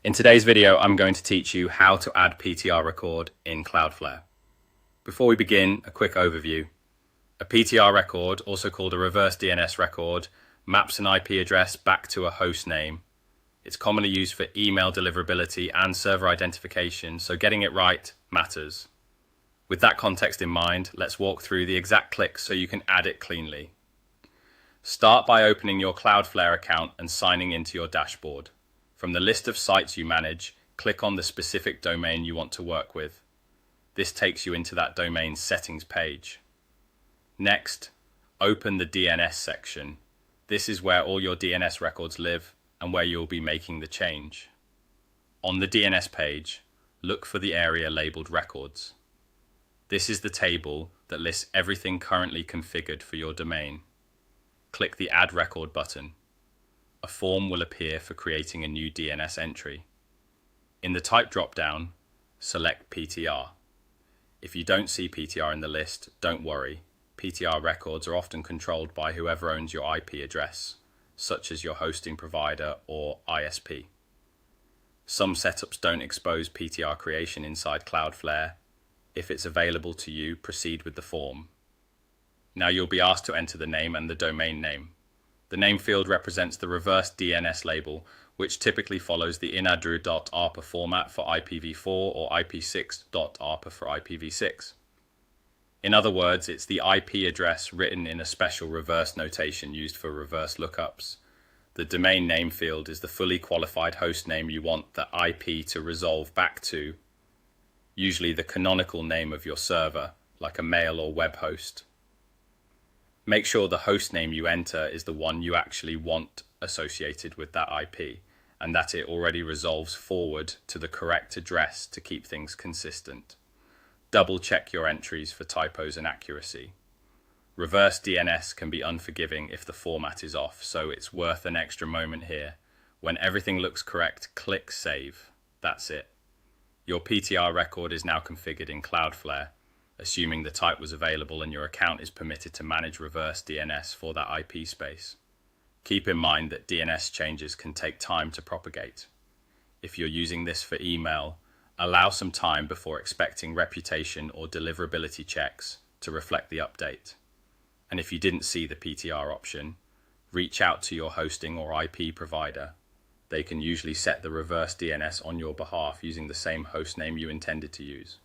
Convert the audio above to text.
In today's video, I'm going to teach you how to add PTR record in Cloudflare. Before we begin, a quick overview. A PTR record, also called a reverse DNS record, maps an IP address back to a host name. It's commonly used for email deliverability and server identification, so getting it right matters. With that context in mind, let's walk through the exact clicks so you can add it cleanly. Start by opening your Cloudflare account and signing into your dashboard. From the list of sites you manage, click on the specific domain you want to work with. This takes you into that domain's settings page. Next, open the DNS section. This is where all your DNS records live and where you'll be making the change. On the DNS page, look for the area labeled Records. This is the table that lists everything currently configured for your domain. Click the Add Record button. A form will appear for creating a new DNS entry. In the type drop-down, select PTR. If you don't see PTR in the list, don't worry. PTR records are often controlled by whoever owns your IP address, such as your hosting provider or ISP. Some setups don't expose PTR creation inside Cloudflare. If it's available to you, proceed with the form. Now you'll be asked to enter the name and the domain name. The name field represents the reverse DNS label, which typically follows the inadru.arpa format for IPv4 or IP6.arpa for IPv6. In other words, it's the IP address written in a special reverse notation used for reverse lookups. The domain name field is the fully qualified host name you want the IP to resolve back to, usually the canonical name of your server, like a mail or web host. Make sure the host name you enter is the one you actually want associated with that IP, and that it already resolves forward to the correct address to keep things consistent. Double check your entries for typos and accuracy. Reverse DNS can be unforgiving if the format is off, so it's worth an extra moment here. When everything looks correct, click Save. That's it. Your PTR record is now configured in Cloudflare, assuming the type was available and your account is permitted to manage reverse DNS for that IP space. Keep in mind that DNS changes can take time to propagate. If you're using this for email, allow some time before expecting reputation or deliverability checks to reflect the update. And if you didn't see the PTR option, reach out to your hosting or IP provider. They can usually set the reverse DNS on your behalf using the same host name you intended to use.